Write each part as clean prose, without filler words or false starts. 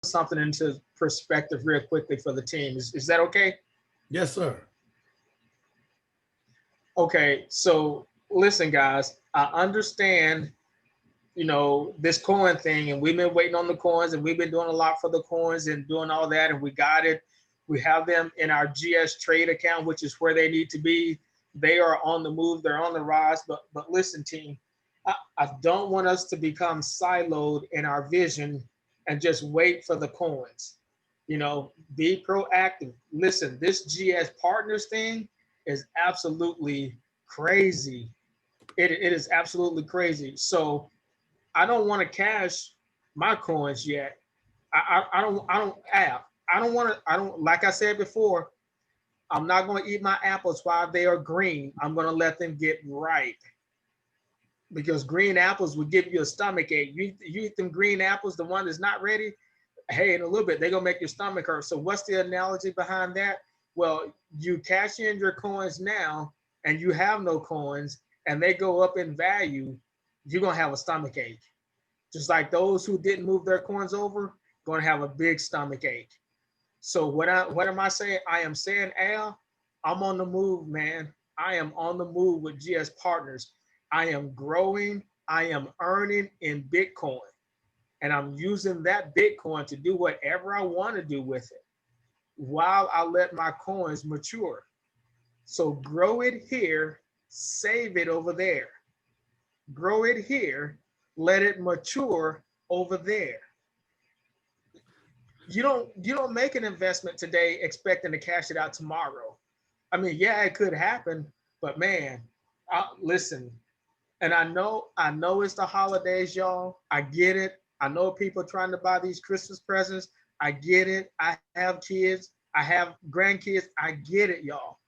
something into perspective real quickly for the team. Is that okay? Yes, sir. Okay, so listen, guys, I understand, this coin thing, and we've been waiting on the coins, and we've been doing a lot for the coins and doing all that, and we got it. We have them in our GS trade account, which is where they need to be. They are on the move, they're on the rise. But listen, team, I don't want us to become siloed in our vision and just wait for the coins. Be proactive. Listen, this GS partners thing is absolutely crazy. It is absolutely crazy. So I don't want to cash my coins yet. I don't want to, I don't, like I said before, I'm not going to eat my apples while they are green. I'm going to let them get ripe, because green apples will give you a stomach ache. You eat them green apples, the one that's not ready, hey, in a little bit, they're going to make your stomach hurt. So what's the analogy behind that? Well, you cash in your coins now and you have no coins and they go up in value, you're going to have a stomach ache. Just like those who didn't move their coins over, going to have a big stomach ache. So what am I saying? I am saying, Al, I'm on the move, man. I am on the move with GS Partners. I am growing. I am earning in Bitcoin. And I'm using that Bitcoin to do whatever I want to do with it while I let my coins mature. So grow it here, save it over there. Grow it here, let it mature over there. You don't make an investment today expecting to cash it out tomorrow. I mean, yeah, it could happen, but man, listen. And I know it's the holidays, y'all. I get it. I know people trying to buy these Christmas presents. I get it. I have kids. I have grandkids. I get it, y'all.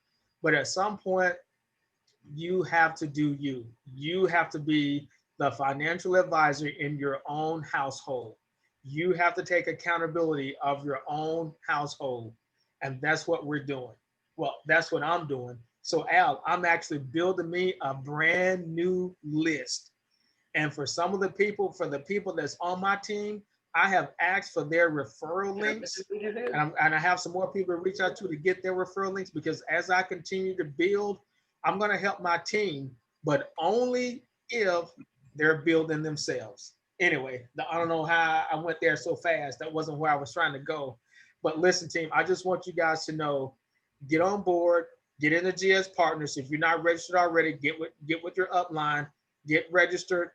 But at some point, you have to do you. You have to be the financial advisor in your own household. You have to take accountability of your own household. And that's what we're doing. Well, that's what I'm doing. So, Al, I'm actually building me a brand new list. And for the people that's on my team, I have asked for their referral links. And I have some more people to reach out to get their referral links, because as I continue to build, I'm going to help my team, but only if they're building themselves. Anyway, I don't know how I went there so fast. That wasn't where I was trying to go. But listen, team, I just want you guys to know, get on board, get in the GS Partners. If you're not registered already, get with your upline, get registered,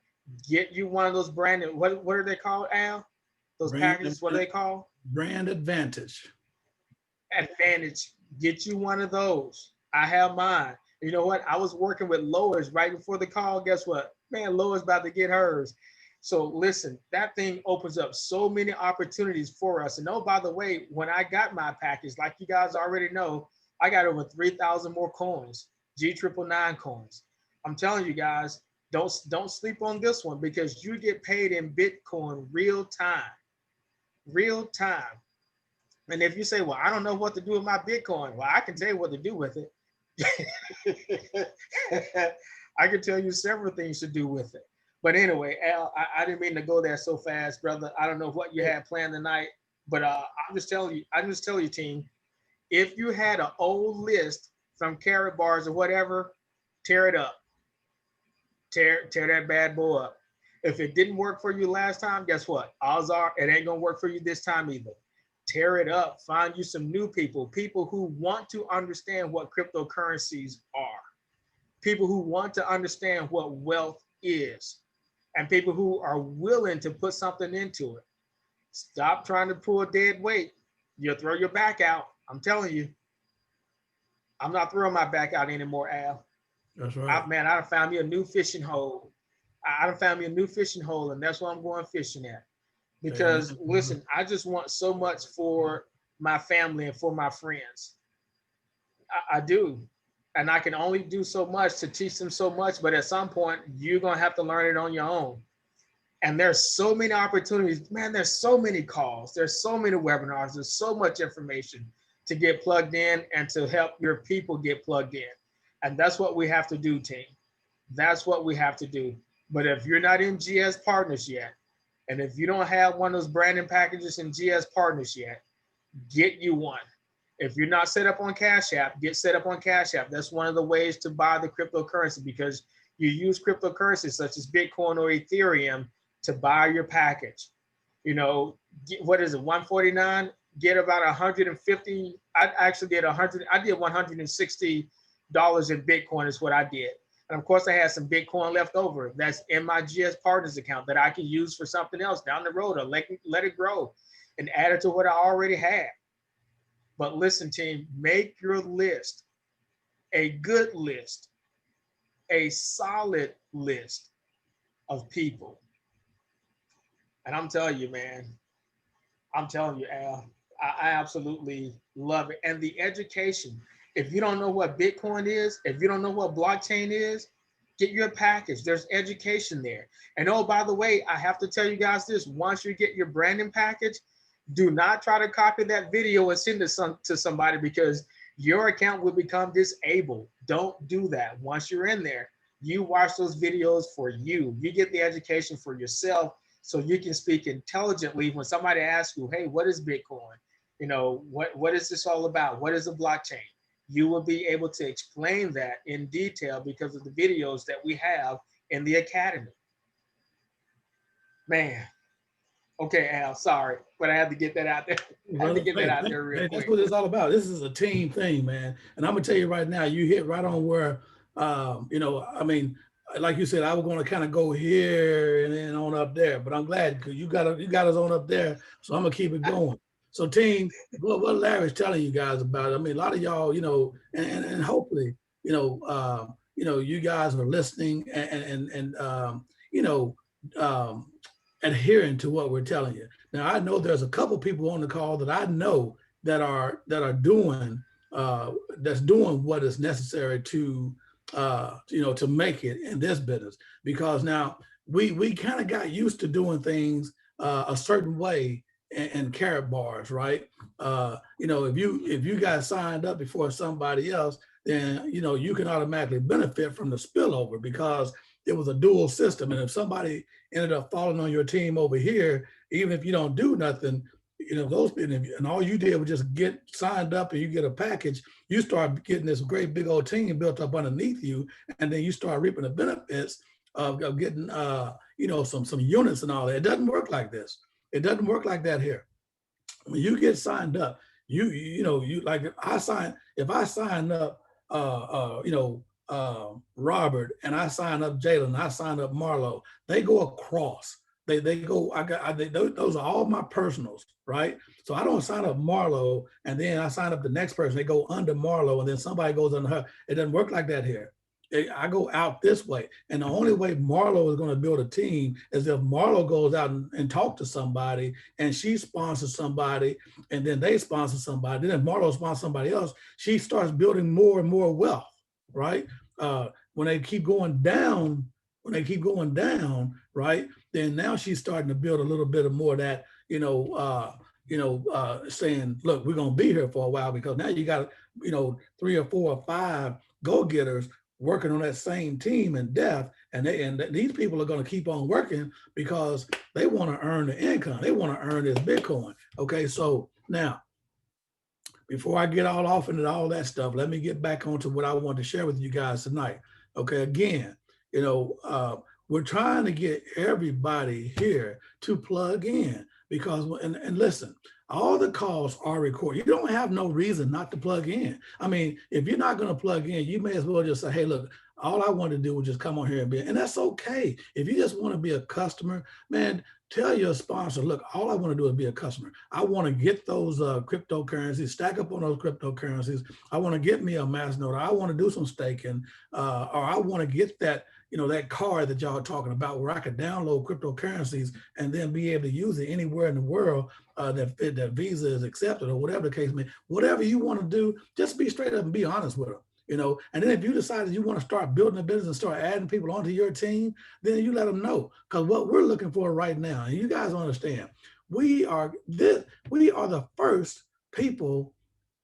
get you one of those branded, what are they called, Al? Those Brand, packages, what are they called? brand advantage. Advantage. Get you one of those. I have mine. You know what? I was working with Lois right before the call. Guess what? Man, Lois about to get hers. So listen, that thing opens up so many opportunities for us. And oh, by the way, when I got my package, like you guys already know, I got over 3,000 more coins, G999 coins. I'm telling you guys, don't sleep on this one, because you get paid in Bitcoin real time, real time. And if you say, well, I don't know what to do with my Bitcoin, well, I can tell you what to do with it. I can tell you several things to do with it. But anyway, Al, I didn't mean to go there so fast, brother. I don't know what you had planned tonight, but I'm just telling you, team, if you had an old list from Carrot Bars or whatever, tear it up. Tear that bad boy up. If it didn't work for you last time, guess what? Odds are it ain't gonna work for you this time either. Tear it up. Find you some new people who want to understand what cryptocurrencies are, people who want to understand what wealth is, and people who are willing to put something into it. Stop trying to pull a dead weight. You'll throw your back out. I'm telling you, I'm not throwing my back out anymore, Al. That's right. I found me a new fishing hole. I done found me a new fishing hole, and that's what I'm going fishing at. Because Amen. listen, I just want so much for my family and for my friends. I do. And I can only do so much to teach them so much, but at some point, you're going to have to learn it on your own. And there's so many opportunities. Man, there's so many calls. There's so many webinars. There's so much information to get plugged in and to help your people get plugged in. And that's what we have to do, team. That's what we have to do. But if you're not in GS Partners yet, And if you don't have one of those branding packages in GS Partners yet, get you one. If you're not set up on Cash App, get set up on Cash App. That's one of the ways to buy the cryptocurrency, because you use cryptocurrencies such as Bitcoin or Ethereum to buy your package. You know, what is it, 149? Get about 150. I actually did 100. I did $160 in Bitcoin is what I did. And of course, I had some Bitcoin left over. That's in my GS Partners account that I can use for something else down the road, or let it grow and add it to what I already had. But listen, team, make your list a good list, a solid list of people. And I'm telling you, man, I'm telling you, Al, I absolutely love it. And the education, if you don't know what Bitcoin is, if you don't know what blockchain is, get your package. There's education there. And oh, by the way, I have to tell you guys this: once you get your branding package, do not try to copy that video and send it to somebody, because your account will become disabled. Don't do that. Once you're in there, you watch those videos for you. You get the education for yourself, so you can speak intelligently when somebody asks you, hey, what is Bitcoin? You know, what is this all about? What is a blockchain? You will be able to explain that in detail because of the videos that we have in the academy. Man, okay, Al, sorry, but I had to get that out there. I had to get that out there real quick. That's what it's all about. This is a team thing, man. And I'm gonna tell you right now, you hit right on where, you know, I mean, like you said, I was going to kind of go here and then on up there, but I'm glad because you got us on up there, so I'm gonna keep it going. So, team, what Larry's telling you guys about it, I mean, a lot of y'all, you know, and hopefully, you know, you guys are listening and you know, adhering to what we're telling you. Now, I know there's a couple people on the call that I know that are doing that's doing what is necessary to you know, to make it in this business, because now we kind of got used to doing things a certain way in carrot bars, right? You know, if you got signed up before somebody else, then you know you can automatically benefit from the spillover because it was a dual system. And if somebody ended up falling on your team over here, even if you don't do nothing, you know, those and all you did was just get signed up and you get a package, you start getting this great big old team built up underneath you, and then you start reaping the benefits of getting you know, some units and all that. It doesn't work like this. It doesn't work like that here. When you get signed up, you know, you like if I sign up you know, Robert, and I sign up Jalen, I sign up Marlo, they go across. They go, those are all my personals, right? So I don't sign up Marlo and then I sign up the next person. They go under Marlo and then somebody goes under her. It doesn't work like that here. I go out this way. And the only way Marlo is going to build a team is if Marlo goes out and talk to somebody and she sponsors somebody and then they sponsor somebody. Then if Marlo sponsors somebody else, she starts building more and more wealth, right? When they keep going down, right? Then now she's starting to build a little bit of more of that, you know, saying, look, we're going to be here for a while, because now you got, you know, 3 or 4 or 5 go-getters working on that same team in depth, and these people are going to keep on working because they want to earn the income. They want to earn this Bitcoin. Okay, so now, before I get all off into all that stuff, let me get back onto what I want to share with you guys tonight. Okay, again, you know, we're trying to get everybody here to plug in because, and listen, all the calls are recorded. You don't have no reason not to plug in. I mean, if you're not going to plug in, you may as well just say, hey, look, all I want to do was just come on here and be, and that's okay. If you just want to be a customer, man, tell your sponsor, look, all I want to do is be a customer. I want to get those cryptocurrencies, stack up on those cryptocurrencies. I want to get me a Masternode. I want to do some staking, or I want to get that, you know, that card that y'all are talking about where I could download cryptocurrencies and then be able to use it anywhere in the world that Visa is accepted, or whatever the case may be. Whatever you want to do, just be straight up and be honest with them. You know, and then if you decide that you want to start building a business and start adding people onto your team, then you let them know. Because what we're looking for right now, and you guys understand, we are the first people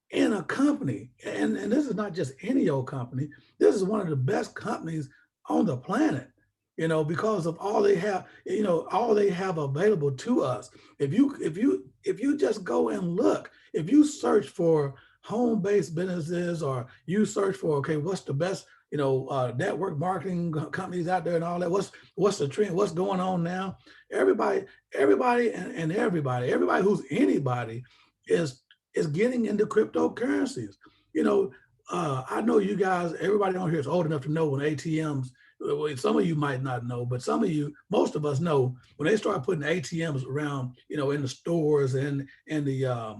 in a company, and this is not just any old company. This is one of the best companies on the planet. you know, because of all they have, you know, all they have available to us. If you just go and look, if you search for home-based businesses, or you search for, okay, what's the best, you know, network marketing companies out there and all that, what's the trend, what's going on now? Everybody and everybody who's anybody is getting into cryptocurrencies. You know, I know you guys, everybody on here is old enough to know when ATMs, well, some of you might not know, but some of you, most of us know, when they start putting ATMs around, you know, in the stores and the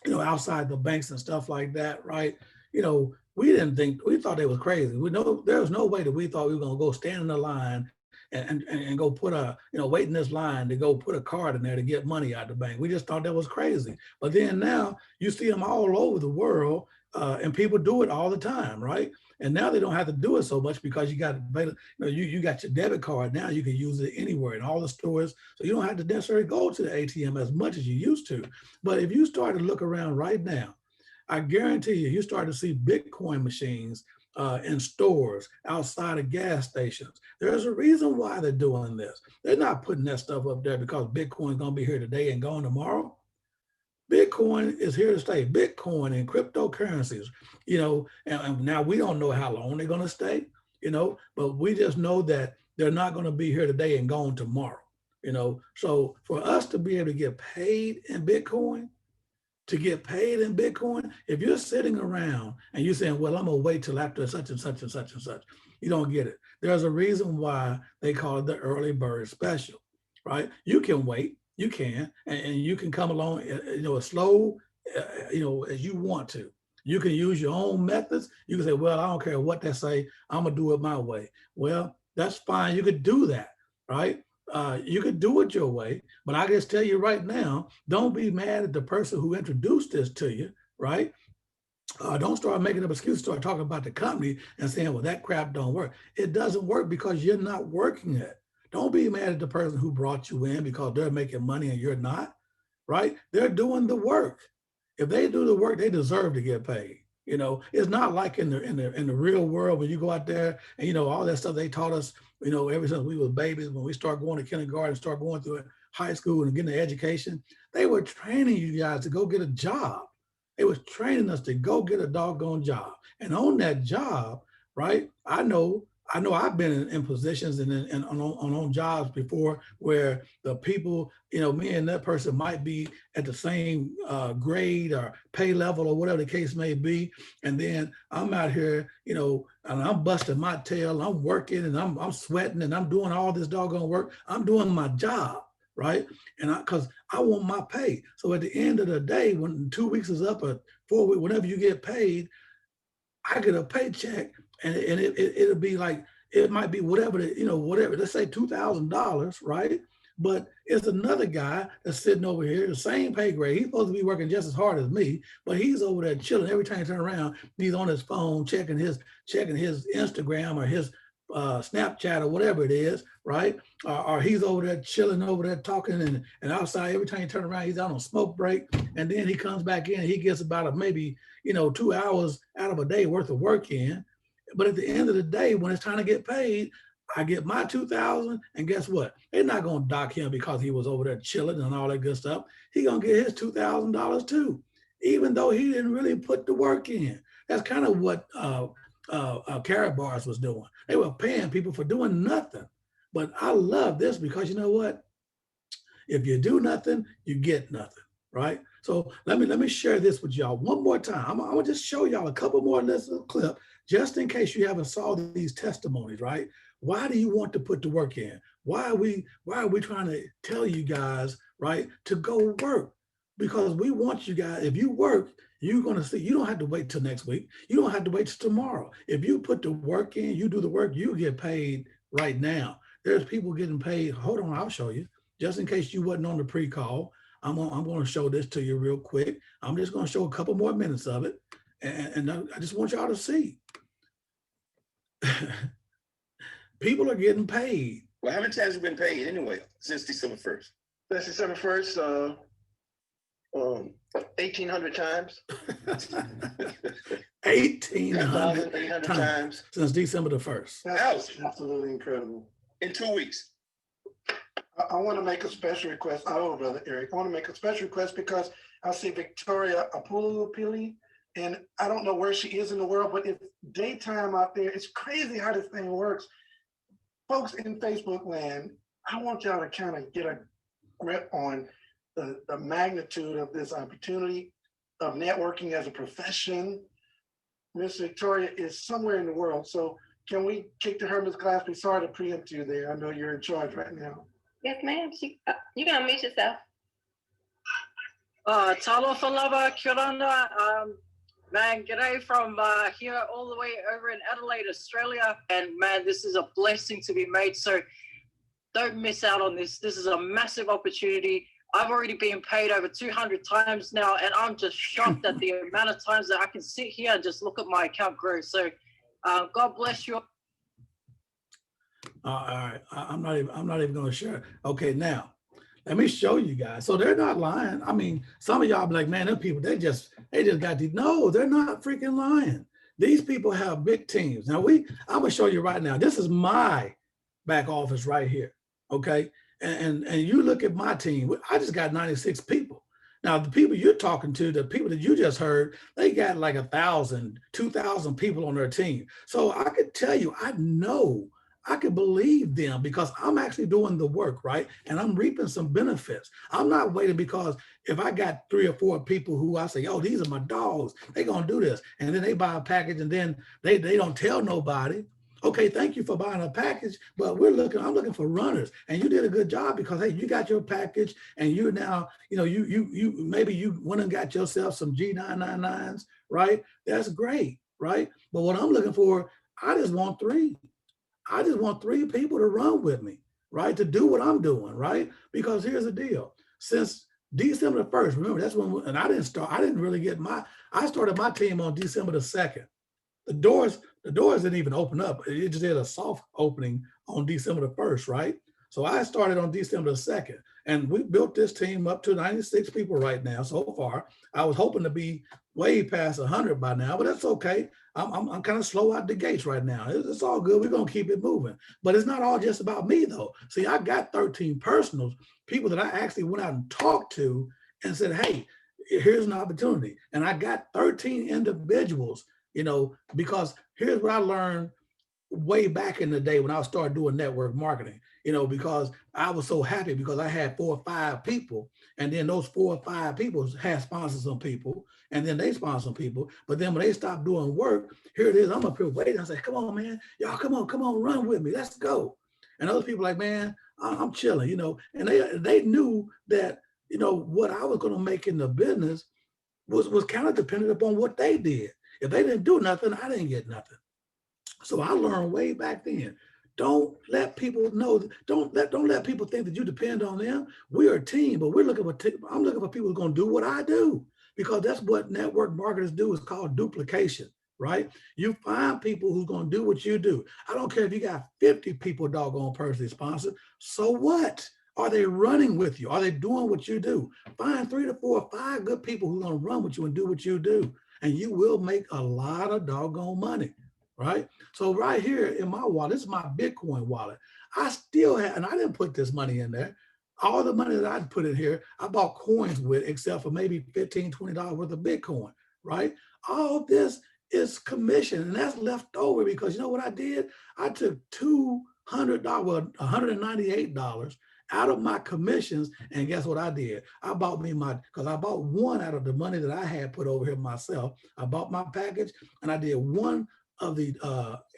you know, outside the banks and stuff like that, right? You know, we thought they was crazy. We know there was no way that we thought we were gonna go stand in the line and go put a, you know, wait in this line to go put a card in there to get money out the bank. We just thought that was crazy. But then now you see them all over the world, and people do it all the time, right? And now they don't have to do it so much because you got, you know, you got your debit card now. You can use it anywhere in all the stores, so you don't have to necessarily go to the ATM as much as you used to. But if you start to look around right now, I guarantee you start to see Bitcoin machines in stores, outside of gas stations. There's a reason why they're doing this. They're not putting that stuff up there because Bitcoin's gonna be here today and gone tomorrow. Bitcoin is here to stay. Bitcoin and cryptocurrencies, you know, and now we don't know how long they're going to stay, you know, but we just know that they're not going to be here today and gone tomorrow, you know. So for us to be able to get paid in Bitcoin, if you're sitting around and you're saying, well, I'm going to wait till after such and such and such and such, you don't get it. There's a reason why they call it the early bird special, right? You can wait. You can, and you can come along, you know, as slow, you know, as you want to. You can use your own methods. You can say, well, I don't care what they say. I'm going to do it my way. Well, that's fine. You could do that, right? You could do it your way. But I just tell you right now, don't be mad at the person who introduced this to you, right? Don't start making up excuses, start talking about the company and saying, well, that crap don't work. It doesn't work because you're not working it. Don't be mad at the person who brought you in because they're making money and you're not, right? They're doing the work. If they do the work, they deserve to get paid. You know, it's not like in the real world when you go out there and, you know, all that stuff they taught us, you know, ever since we were babies, when we start going to kindergarten, start going through high school and getting an education, they were training you guys to go get a job. They was training us to go get a doggone job. And on that job, right, I've been in positions and on jobs before where the people, you know, me and that person might be at the same grade or pay level or whatever the case may be. And then I'm out here, you know, and I'm busting my tail, I'm working and I'm sweating and I'm doing all this doggone work. I'm doing my job, right? And because I want my pay. So at the end of the day, when 2 weeks is up or 4 weeks, whenever you get paid, I get a paycheck and it'll be like, it might be whatever, you know, whatever, let's say $2,000, right? But it's another guy that's sitting over here, the same pay grade. He's supposed to be working just as hard as me, but he's over there chilling. Every time you turn around, he's on his phone, checking his Instagram or his Snapchat or whatever it is, right? Or he's over there chilling over there talking and outside, every time you turn around, he's out on smoke break. And then he comes back in, he gets about maybe, you know, 2 hours out of a day worth of work in. But at the end of the day, when it's time to get paid, I get my 2,000, and guess what? They're not gonna dock him because he was over there chilling and all that good stuff. He gonna get his $2,000 too, even though he didn't really put the work in. That's kind of what Carrot Bars was doing. They were paying people for doing nothing. But I love this because you know what? If you do nothing, you get nothing, right? So let me share this with y'all one more time. I'm gonna just show y'all a couple more little clip just in case you haven't saw these testimonies, right? Why do you want to put the work in? Why are we trying to tell you guys, right, to go work? Because we want you guys, if you work, you're gonna see, you don't have to wait till next week. You don't have to wait till tomorrow. If you put the work in, you do the work, you get paid right now. There's people getting paid. Hold on, I'll show you. Just in case you wasn't on the pre-call, I'm going to show this to you real quick. I'm just going to show a couple more minutes of it. And I just want y'all to see. People are getting paid. Well, how many times have you been paid anyway since December 1st? Since December 1st, 1,800 times. 1,800 times since December the 1st. That's absolutely incredible. in 2 weeks. I want to make a special request. Oh, Brother Eric, I want to make a special request because I see Victoria Apulupili, and I don't know where she is in the world, but it's daytime out there. It's crazy how this thing works. Folks in Facebook land, I want y'all to kind of get a grip on the magnitude of this opportunity of networking as a profession. Miss Victoria is somewhere in the world. So can we kick to her, Ms. Glaspie? Sorry to preempt you there. I know you're in charge right now. Yes, ma'am. You gonna meet yourself. Talo Falava, kia ora. Man, g'day from here all the way over in Adelaide, Australia. And man, this is a blessing to be made. So don't miss out on this. This is a massive opportunity. I've already been paid over 200 times now, and I'm just shocked at the amount of times that I can sit here and just look at my account grow. So God bless you. All right, I'm not even going to share. Okay, now let me show you guys. So they're not lying. I mean, some of y'all be like, man, them people, they just got these. No, they're not freaking lying. These people have big teams. Now I'm gonna show you right now. This is my back office right here. Okay, and you look at my team. I just got 96 people. Now the people you're talking to, the people that you just heard, they got like 1,000, 2,000 people on their team. So I could tell you, I could believe them because I'm actually doing the work, right? And I'm reaping some benefits. I'm not waiting because if I got 3 or 4 people who I say, oh, these are my dogs, they're gonna do this. And then they buy a package and then they don't tell nobody. Okay, thank you for buying a package, but I'm looking for runners. And you did a good job because, hey, you got your package and you're now, maybe you went and got yourself some G999s, right? That's great, right? But what I'm looking for, I just want 3. I just want 3 people to run with me, right? To do what I'm doing, right? Because here's the deal. Since December the 1st, remember that's when, and I didn't really get I started my team on December the 2nd. The doors didn't even open up. It just did a soft opening on December the 1st, right? So I started on December the 2nd, and we built this team up to 96 people right now so far. I was hoping to be way past 100 by now, but that's okay. I'm kind of slow out the gates right now. It's all good. We're going to keep it moving. But it's not all just about me, though. See, I got 13 personals, people that I actually went out and talked to and said, hey, here's an opportunity. And I got 13 individuals, because here's what I learned way back in the day when I started doing network marketing, because I was so happy because I had 4 or 5 people, and then those 4 or 5 people had sponsored some people, and then they sponsored some people. But then when they stopped doing work, here it is, I'm up here waiting. I say, come on, man, y'all, come on, run with me, let's go. And other people like, man, I'm chilling, and they knew that, what I was going to make in the business was kind of dependent upon what they did. If they didn't do nothing, I didn't get nothing. So I learned way back then. Don't let people know. Don't let people think that you depend on them. We're a team, but I'm looking for people who's going to do what I do, because that's what network marketers do. It's called duplication, right? You find people who's going to do what you do. I don't care if you got 50 people doggone personally sponsored. So what? Are they running with you? Are they doing what you do? Find 3 to 4 or 5 good people who are going to run with you and do what you do, and you will make a lot of doggone money. Right? So right here in my wallet, this is my Bitcoin wallet. I still have, and I didn't put this money in there. All the money that I put in here, I bought coins with, except for maybe $15, $20 worth of Bitcoin, right? All this is commission, and that's left over because you know what I did? I took $198 out of my commissions, and guess what I did? I bought because I bought one out of the money that I had put over here myself. I bought my package, and I did one of the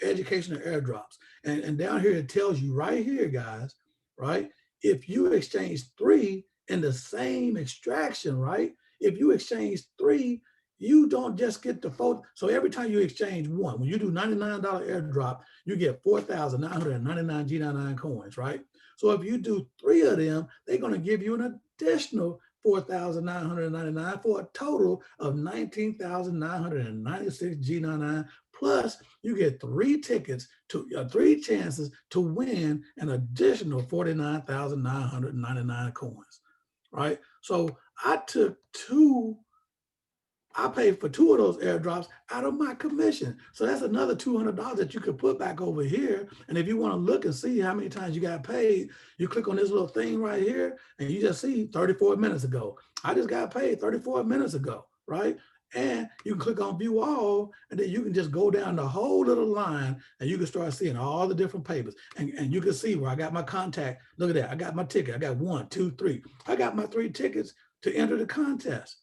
educational airdrops. And down here, it tells you right here, guys, right? If you exchange 3 in the same extraction, right? If you exchange 3, you don't just get the photo. So every time you exchange 1, when you do $99 airdrop, you get 4,999 G99 coins, right? So if you do 3 of them, they're going to give you an additional 4,999 for a total of 19,996 G99. Plus, you get 3 tickets to 3 chances to win an additional 49,999 coins, right? So I took 2 I paid for 2 of those airdrops out of my commission. So that's another $200 that you could put back over here. And if you want to look and see how many times you got paid, you click on this little thing right here and you just see 34 minutes ago. I just got paid 34 minutes ago, right? And you can click on view all, and then you can just go down the whole little line and you can start seeing all the different papers. And you can see where I got my contact. Look at that. I got my ticket. I got 1, 2, 3. I got my 3 tickets to enter the contest,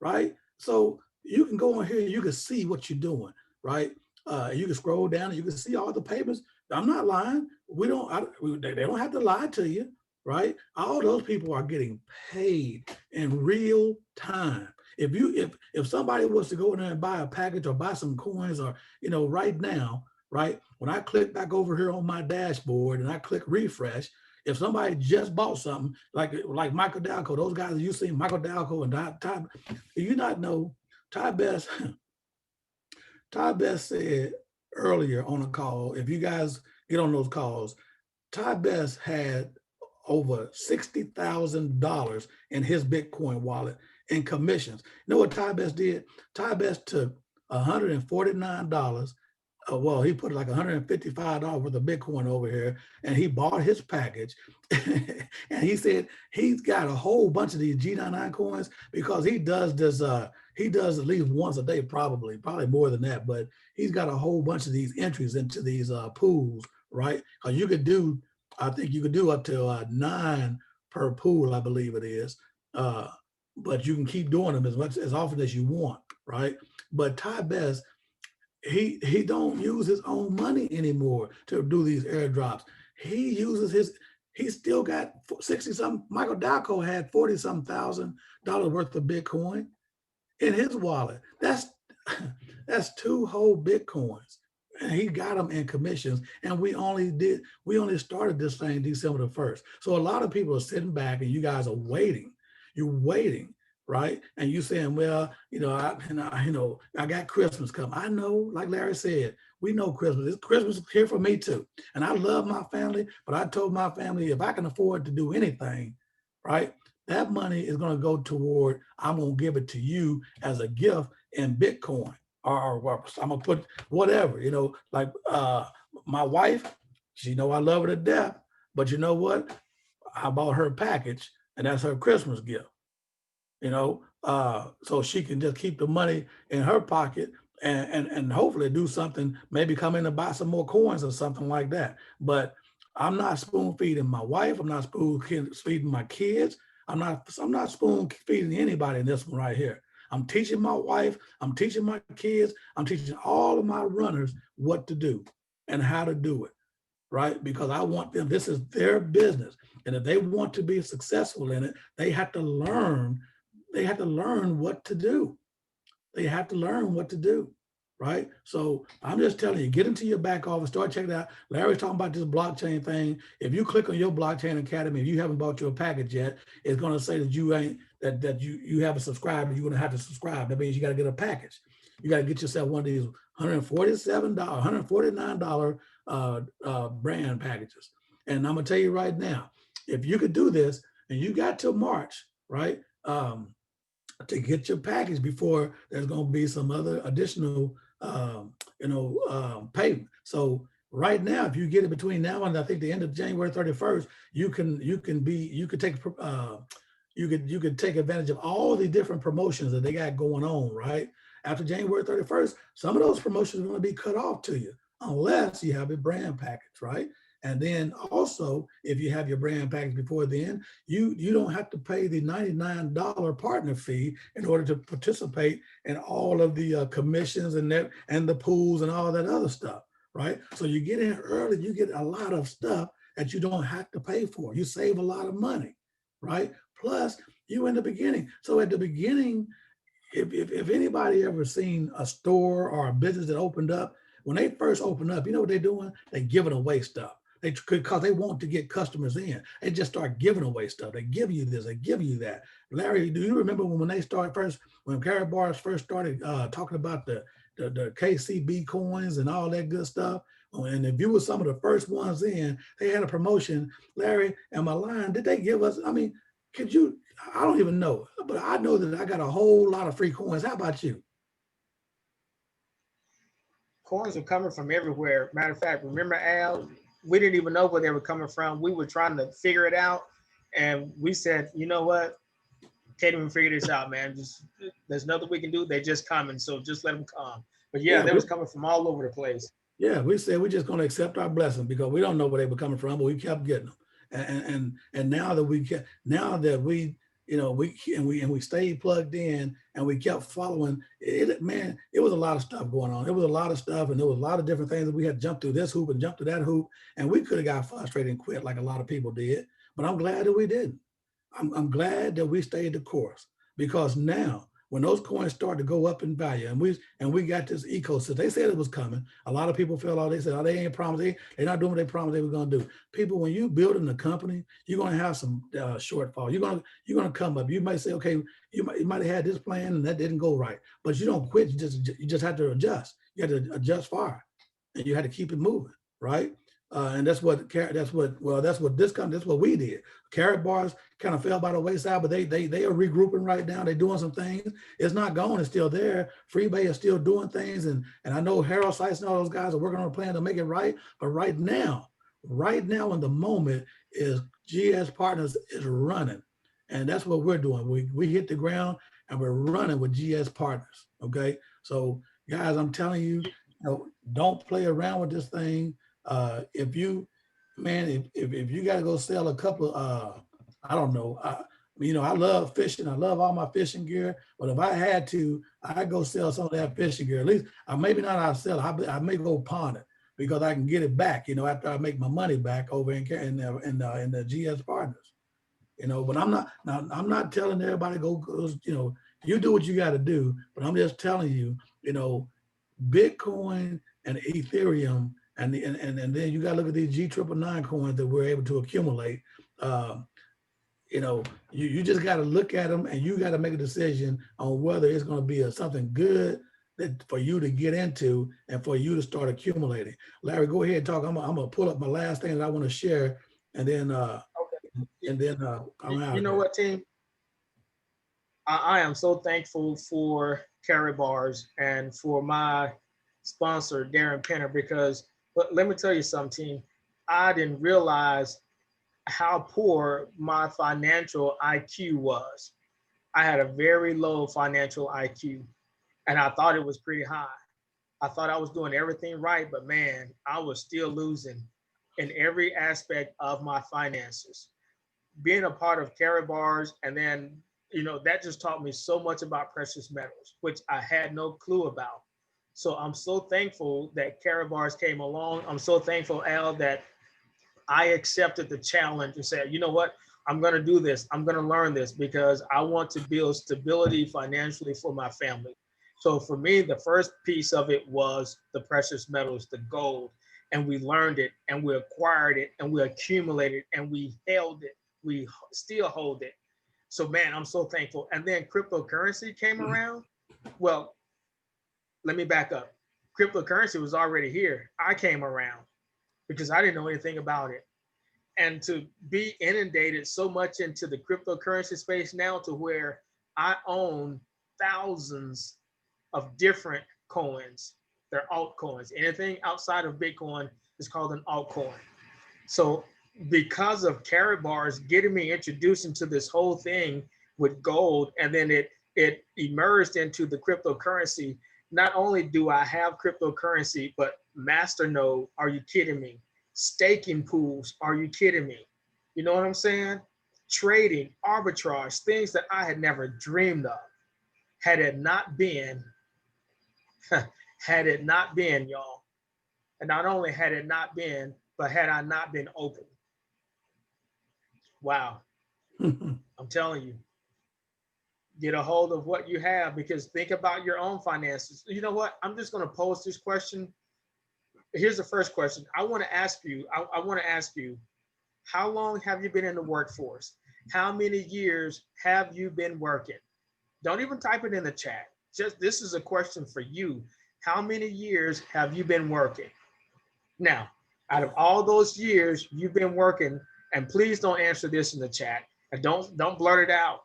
right? So you can go on here and you can see what you're doing, right? You can scroll down and you can see all the papers. I'm not lying. They don't have to lie to you, right? All those people are getting paid in real time. If somebody was to go in there and buy a package or buy some coins or, right now, right? When I click back over here on my dashboard and I click refresh, if somebody just bought something like Michael Dalco, those guys that you see, Michael Dalco and Ty, do you not know Ty Best said earlier on a call, if you guys get on those calls, Ty Best had over $60,000 in his Bitcoin wallet in commissions. You know what Ty Best did? Ty Best took $149. Well, he put like $155 worth of Bitcoin over here, and he bought his package. And he said he's got a whole bunch of these G99 coins because he does this. He does at least once a day, probably more than that. But he's got a whole bunch of these entries into these pools, right? Because I think you could do up to 9 per pool, I believe it is. But you can keep doing them as often as you want, right? But Ty Best, he don't use his own money anymore to do these airdrops. He uses he still got 60-something. Michael Dalco had 40-something thousand dollars worth of Bitcoin in his wallet. That's 2 whole Bitcoins. And he got them in commissions. And we only started this thing December the 1st. So a lot of people are sitting back and you guys are waiting. You're waiting, right? And you saying, well, I got Christmas coming. I know, like Larry said, we know Christmas. Christmas is here for me too. And I love my family, but I told my family, if I can afford to do anything, right, that money is going to go toward, I'm going to give it to you as a gift in Bitcoin. Or I'm going to put whatever, like my wife, she know I love her to death, but you know what? I bought her a package and that's her Christmas gift, so she can just keep the money in her pocket and hopefully do something, maybe come in and buy some more coins or something like that. But I'm not spoon feeding my wife. I'm not spoon feeding my kids. I'm not spoon feeding anybody in this one right here. I'm teaching my wife, I'm teaching my kids, I'm teaching all of my runners what to do and how to do it, right? Because I want them, this is their business. And if they want to be successful in it, they have to learn what to do. They have to learn what to do, right? So I'm just telling you, get into your back office, start checking it out. Larry's talking about this blockchain thing. If you click on your blockchain academy, if you haven't bought your package yet, it's going to say that you ain't, that you haven't subscribed, and you're going to have to subscribe. That means you got to get a package. You got to get yourself one of these $149 brand packages. And I'm going to tell you right now, if you could do this and you got till March, right, to get your package before there's going to be some other additional, payment. So right now, if you get it between now and I think the end of January 31st, you could take advantage of all the different promotions that they got going on, right? After January 31st, some of those promotions are going to be cut off to you unless you have a brand package, right? And then also, if you have your brand package before then, you don't have to pay the $99 partner fee in order to participate in all of the commissions and the pools and all that other stuff, right? So you get in early, you get a lot of stuff that you don't have to pay for. You save a lot of money, right? Plus, you in the beginning. So at the beginning, if anybody ever seen a store or a business that opened up, when they first open up, you know what they're doing? They're giving away stuff. Because they want to get customers in. They just start giving away stuff. They give you this, they give you that. Larry, do you remember when they started first, when Karatbars first started talking about the KCB coins and all that good stuff? And if you were some of the first ones in, they had a promotion. Larry, am I lying? Did they give us, could you, I don't even know, but I know that I got a whole lot of free coins. How about you? Coins are coming from everywhere. Matter of fact, remember, Al, we didn't even know where they were coming from. We were trying to figure it out. And we said, you know what? Can't even figure this out, man. Just there's nothing we can do. They just coming, so just let them come. But yeah, they was coming from all over the place. Yeah, we said we're just going to accept our blessing because we don't know where they were coming from, but we kept getting them. And now that we we stayed plugged in and we kept following it, man, it was a lot of stuff going on. It was a lot of stuff, and there was a lot of different things that we had to jump through this hoop and jump to that hoop, and we could have got frustrated and quit like a lot of people did. But I'm glad that we didn't. I'm glad that we stayed the course, because now when those coins start to go up in value and we got this ecosystem, they said it was coming. A lot of people fell out. They said, oh, they ain't promised. They're not doing what they promised they were going to do. People, when you building a company, you're going to have some shortfall. You're going to come up. You might say, okay, you might have had this plan and that didn't go right, but you don't quit. You just have to adjust. You have to adjust far, and you had to keep it moving, right? And that's what we did. Carrot bars kind of fell by the wayside, but they are regrouping right now. They're doing some things. It's not gone. It's still there. Freebay is still doing things, and I know Harold Sykes and all those guys are working on a plan to make it right. But right now in the moment is GS Partners is running, and that's what we're doing. We hit the ground and we're running with GS Partners. Okay, so guys, I'm telling you, don't play around with this thing. If you got to go sell a couple, I don't know. I love fishing. I love all my fishing gear. But if I had to, I'd go sell some of that fishing gear. At least, maybe not I'll sell it. I may go pawn it because I can get it back, after I make my money back over in the GS Partners. But I'm not telling everybody go, you do what you got to do. But I'm just telling you, Bitcoin and Ethereum, and then you got to look at these G999 coins that we're able to accumulate. You just got to look at them, and you got to make a decision on whether it's going to be something good for you to get into and for you to start accumulating. Larry, go ahead and talk. I'm gonna pull up my last thing that I want to share, and then I'm out. You know what, team? I am so thankful for Carrot Bars and for my sponsor, Darren Penner, because let me tell you something, team. I didn't realize how poor my financial IQ was. I had a very low financial IQ, and I thought it was pretty high. I thought I was doing everything right, but man, I was still losing in every aspect of my finances. Being a part of Carrot Bars, and then, that just taught me so much about precious metals, which I had no clue about. So I'm so thankful that Carrot Bars came along. I'm so thankful, Al, that I accepted the challenge and said, you know what, I'm going to do this. I'm going to learn this because I want to build stability financially for my family. So for me, the first piece of it was the precious metals, the gold, and we learned it and we acquired it and we accumulated and we held it. We still hold it. So man, I'm so thankful. And then cryptocurrency came around. Well, let me back up. Cryptocurrency was already here. I came around because I didn't know anything about it. And to be inundated so much into the cryptocurrency space now to where I own thousands of different coins. They're altcoins. Anything outside of Bitcoin is called an altcoin. So because of Carrot Bars getting me introduced into this whole thing with gold, and then it emerged into the cryptocurrency. Not only do I have cryptocurrency, but Masternode, are you kidding me? Staking pools, are you kidding me? You know what I'm saying? Trading, arbitrage, things that I had never dreamed of. Had it not been, y'all. And not only had it not been, but had I not been open. Wow. I'm telling you. Get a hold of what you have, because think about your own finances. You know what? I'm just going to pose this question. Here's the first question. I want to ask you, how long have you been in the workforce? How many years have you been working? Don't even type it in the chat. Just, this is a question for you. How many years have you been working? Now, out of all those years you've been working, and please don't answer this in the chat. And don't blurt it out.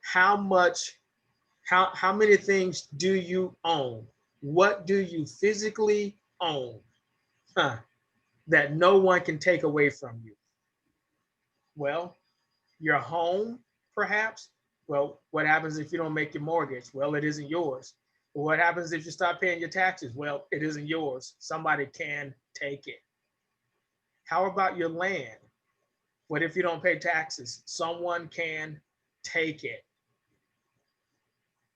How many things do you own? What do you physically own? That no one can take away from you? Well, your home, perhaps. Well, what happens if you don't make your mortgage? Well, it isn't yours. Well, what happens if you stop paying your taxes? Well, it isn't yours. Somebody can take it. How about your land? What if you don't pay taxes? Someone can take it.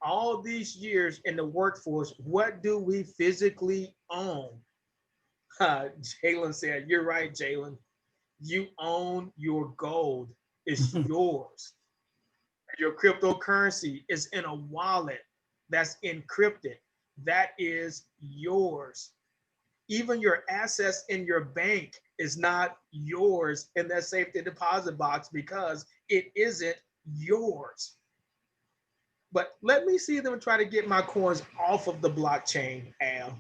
All these years in the workforce, what do we physically own? Jalen said, you're right, Jalen. You own your gold. It's yours. Your cryptocurrency is in a wallet that's encrypted. That is yours. Even your assets in your bank is not yours in that safety deposit box because it isn't yours. But let me see them try to get my coins off of the blockchain, Al.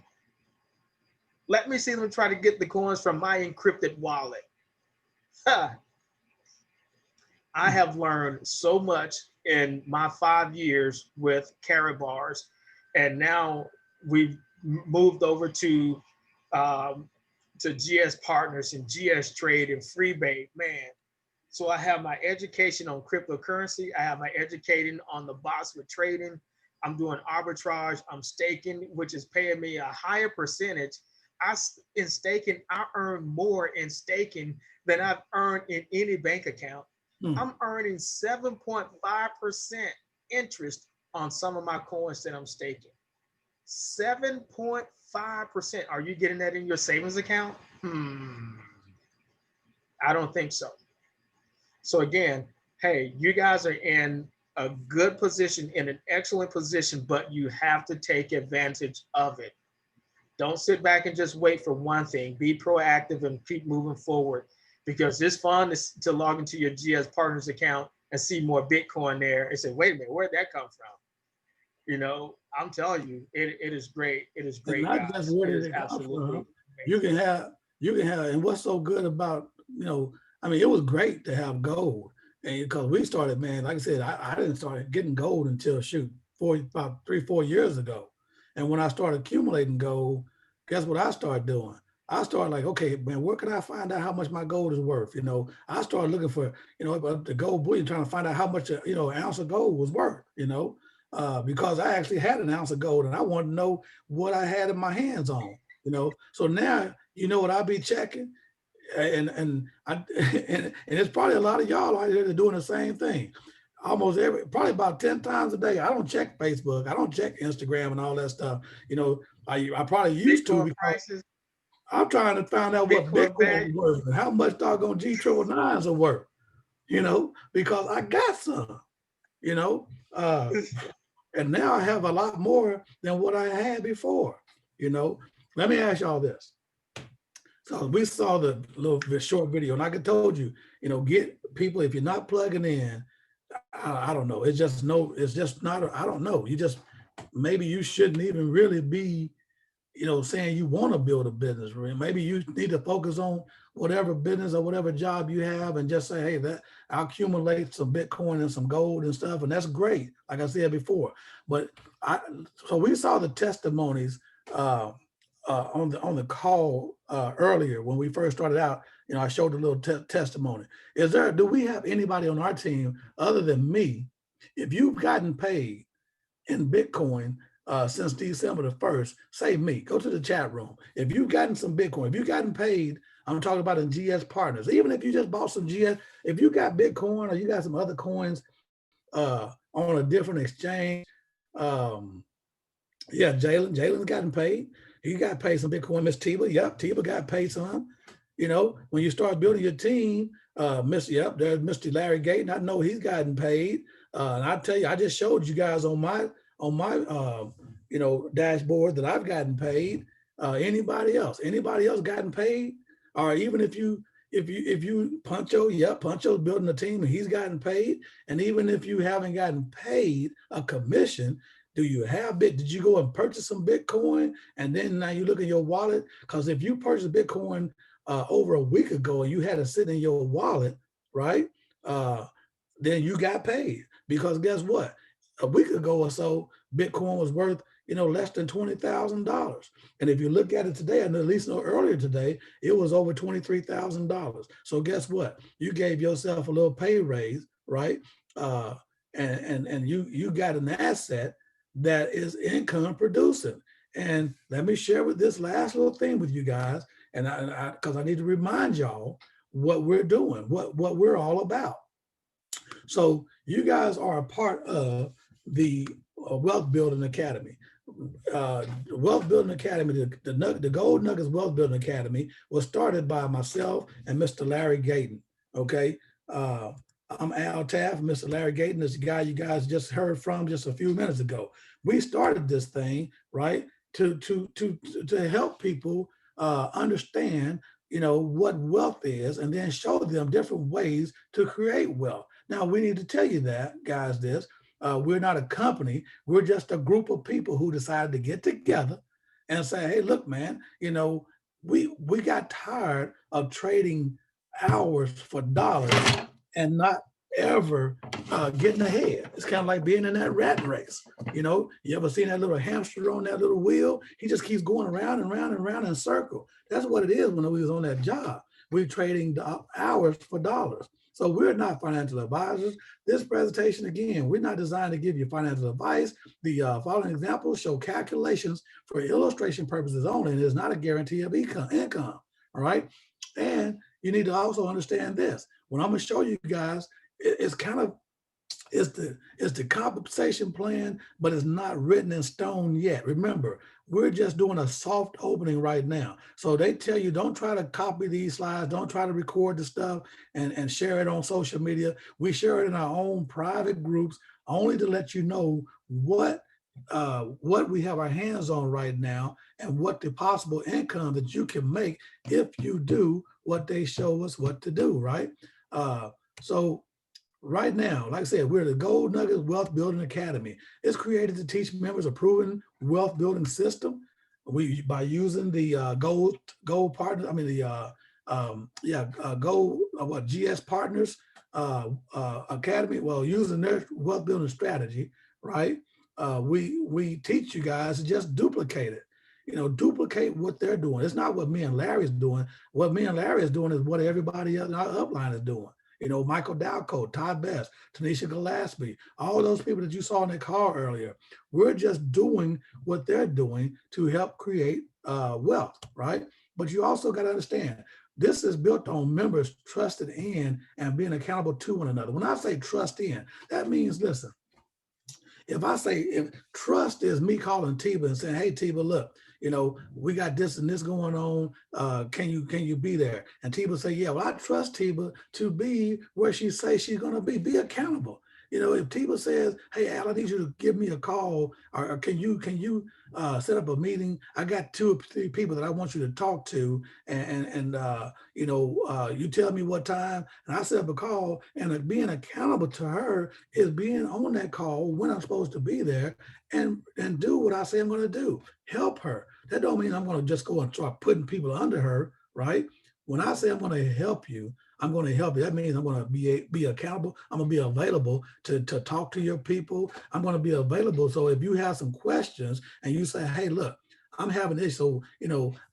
Let me see them try to get the coins from my encrypted wallet. I have learned so much in my 5 years with Carrot Bars, and now we've moved over to GS Partners and GS Trade and Freebase, man. So I have my education on cryptocurrency. I have my education on the bots with trading. I'm doing arbitrage. I'm staking, which is paying me a higher percentage. In staking, I earn more in staking than I've earned in any bank account. I'm earning 7.5% interest on some of my coins that I'm staking. 7.5%. Are you getting that in your savings account? I don't think so. So again, hey, you guys are in a good position, in an excellent position, but you have to take advantage of it. Don't sit back and just wait for one thing. Be proactive and keep moving forward, because it's fun to log into your GS Partners account and see more Bitcoin there and say, wait a minute, where'd that come from? You know, I'm telling you, it is great. It is great. And not just where did it come from. You can have, and what's so good about, you know, I mean, it was great to have gold. And because we started, man, like I said, I didn't start getting gold until about 3-4 years ago. And when I started accumulating gold, guess what I started doing? I started like, okay, man, where can I find out how much my gold is worth? You know, I started looking for, you know, the gold bullion, trying to find out how much, you know, an ounce of gold was worth, you know, because I actually had an ounce of gold and I wanted to know what I had in my hands on, you know. So now, you know what I'll be checking? And it's probably a lot of y'all out here that are doing the same thing. Almost probably about 10 times a day. I don't check Facebook. I don't check Instagram and all that stuff. You know, I probably used to, because I'm trying to find out what Bitcoin is worth and how much doggone G999s are worth, you know, because I got some, you know, and now I have a lot more than what I had before, you know. Let me ask y'all this. So we saw the little short video, and like I told you, you know, get people, if you're not plugging in, I don't know. It's just not, I don't know. You just, maybe you shouldn't even really be, you know, saying you want to build a business. Maybe you need to focus on whatever business or whatever job you have and just say, hey, that I'll accumulate some Bitcoin and some gold and stuff. And that's great, like I said before. But so we saw the testimonies on the call earlier when we first started out. You know, I showed a little testimony. Do we have anybody on our team other than me? If you've gotten paid in Bitcoin since December the 1st, say me, go to the chat room. If you've gotten some Bitcoin, if you've gotten paid, I'm talking about in GS Partners, even if you just bought some GS, if you got Bitcoin or you got some other coins on a different exchange, yeah, Jalen's gotten paid. He got paid some Bitcoin. Miss Tiba, yep, Tiba got paid some. You know, when you start building your team, there's Mr. Larry Gayton. I know he's gotten paid. And I tell you, I just showed you guys on my you know, dashboard that I've gotten paid. Anybody else gotten paid? Or even if you Puncho, yeah, Puncho's building a team and he's gotten paid. And even if you haven't gotten paid a commission, do you have did you go and purchase some Bitcoin and then now you look at your wallet? Because if you purchased Bitcoin over a week ago and you had it sitting in your wallet, right? then you got paid. Because guess what? A week ago or so, Bitcoin was worth, less than $20,000. And if you look at it today, and at least earlier today, it was over $23,000. So guess what? You gave yourself a little pay raise, right? And you got an asset that is income producing. And let me share with this last little thing with you guys, and because I need to remind y'all what we're doing, what we're all about. So you guys are a part of the Wealth Building Academy. Wealth Building Academy, the Gold Nuggetz Wealth Building Academy was started by myself and Mr. Larry Gayton. Okay. I'm Al Taft. Mr. Larry Gayton is the guy you guys just heard from just a few minutes ago. We started this thing, right, to help people understand, what wealth is, and then show them different ways to create wealth. Now, we need to tell you that, guys, we're not a company. We're just a group of people who decided to get together and say, hey, look, man, we got tired of trading hours for dollars and not ever getting ahead. It's kind of like being in that rat race. You ever seen that little hamster on that little wheel? He just keeps going around and round and round in a circle. That's what it is when we was on that job. We're trading hours for dollars. So we're not financial advisors. This presentation, again, we're not designed to give you financial advice. The following examples show calculations for illustration purposes only, and is not a guarantee of income, all right? And you need to also understand this. When I'm gonna show you guys, it's the compensation plan, but it's not written in stone yet. Remember, we're just doing a soft opening right now. So they tell you, don't try to copy these slides, don't try to record the stuff and share it on social media. We share it in our own private groups, only to let you know what we have our hands on right now and what the possible income that you can make if you do what they show us what to do, right? So right now, like I said, we're the Gold Nuggetz Wealth Building Academy. It's created to teach members a proven wealth building system. By using the Gold Partners, GSPARTNERS Academy. Well, using their wealth building strategy, right? We teach you guys to just duplicate it. Duplicate what they're doing. It's not what me and Larry is doing. What me and Larry is doing is what everybody else in our upline is doing. Michael Dalco, Todd Best, Tanisha Gillespie, all those people that you saw in the call earlier. We're just doing what they're doing to help create wealth, right? But you also got to understand, this is built on members trusted in and being accountable to one another. When I say trust in, that means, listen, if trust is me calling Tiba and saying, hey, Tiba, look, we got this and this going on. Can you be there? And Tiba say, yeah, well, I trust Tiba to be where she says she's going to be. Be accountable. If Tiba says, hey, Al, I need you to give me a call, or can you set up a meeting? I got 2 or 3 people that I want you to talk to, and you tell me what time, and I set up a call. And being accountable to her is being on that call when I'm supposed to be there, and do what I say I'm going to do. Help her. That don't mean I'm going to just go and start putting people under her, right? When I say I'm going to help you, I'm going to help you. That means I'm going to be accountable. I'm going to be available to talk to your people. I'm going to be available. So if you have some questions and you say, hey, look, I'm having this. So,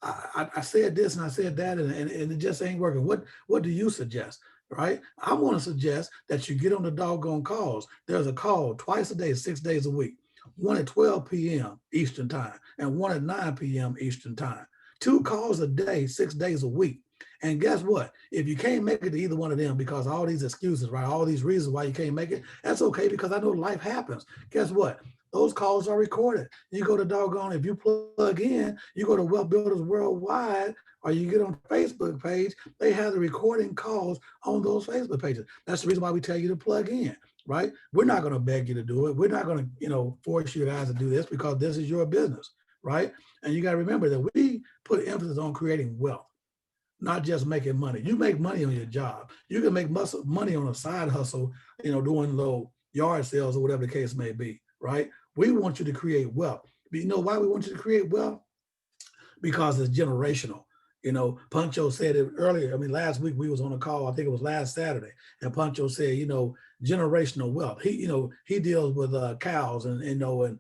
I said this and I said that, and it just ain't working. What do you suggest? Right? I want to suggest that you get on the doggone calls. There's a call twice a day, 6 days a week. One at 12 p.m. Eastern time and one at 9 p.m. Eastern time. 2 calls a day, 6 days a week. And guess what? If you can't make it to either one of them because all these excuses, right? All these reasons why you can't make it, that's okay, because I know life happens. Guess what? Those calls are recorded. You go to doggone, if you plug in, you go to Wealth Builders Worldwide, or you get on the Facebook page, they have the recording calls on those Facebook pages. That's the reason why we tell you to plug in, right? We're not going to beg you to do it. We're not going to, force you guys to do this, because this is your business, right? And you got to remember that we put emphasis on creating wealth, not just making money. You make money on your job. You can make money on a side hustle, doing little yard sales or whatever the case may be, right? We want you to create wealth. But you know why we want you to create wealth? Because it's generational. You know, Pancho said it earlier. I mean, last week we was on a call, I think it was last Saturday, and Pancho said, you know, generational wealth. He, you know, he deals with cows and, you know, and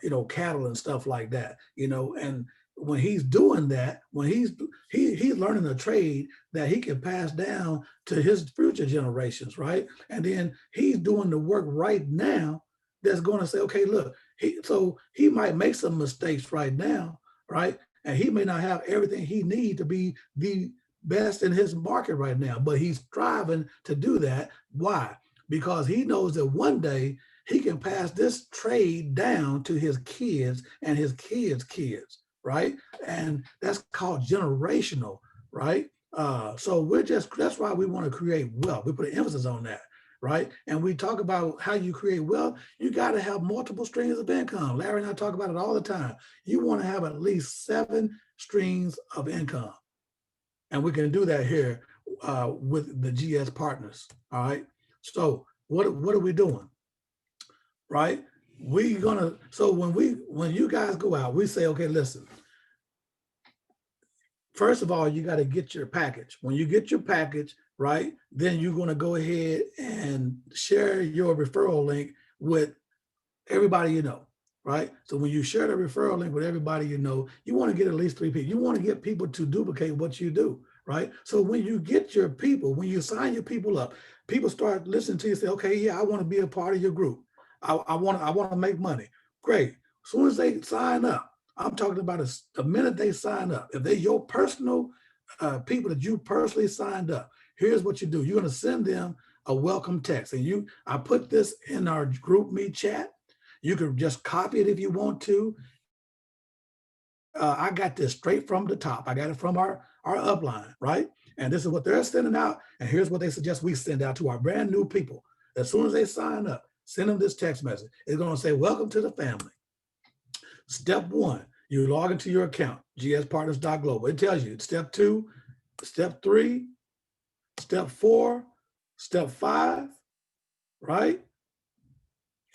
you know, cattle and stuff like that, you know, and when he's doing that, when he's learning a trade that he can pass down to his future generations, right? And then he's doing the work right now that's going to say, okay, look, so he might make some mistakes right now, right? And he may not have everything he needs to be the best in his market right now, but he's striving to do that. Why? Because he knows that one day he can pass this trade down to his kids and his kids' kids, right? And that's called generational, right? So that's why we want to create wealth. We put an emphasis on that, right? And we talk about how you create wealth. You got to have multiple streams of income. Larry and I talk about it all the time. You want to have at least 7 streams of income. And we can do that here with the GS partners, all right? So what are we doing, right? So when you guys go out, we say, okay, listen, first of all, you got to get your package. When you get your package, right, then you're going to go ahead and share your referral link with everybody you know, right? So when you share the referral link with everybody you know, you want to get at least 3 people. You want to get people to duplicate what you do, right? So when you get your people, when you sign your people up, people start listening to you, say, okay, yeah, I want to be a part of your group. I want to make money. Great. As soon as they sign up, I'm talking about the minute they sign up. If they're your personal people that you personally signed up, here's what you do. You're going to send them a welcome text. And I put this in our group me chat. You can just copy it if you want to. I got this straight from the top. I got it from our upline, right? And this is what they're sending out. And here's what they suggest we send out to our brand new people. As soon as they sign up, send them this text message. It's going to say, welcome to the family. Step 1, you log into your account, GSPartners.global. It tells you step 2, step 3, step 4, step 5, right?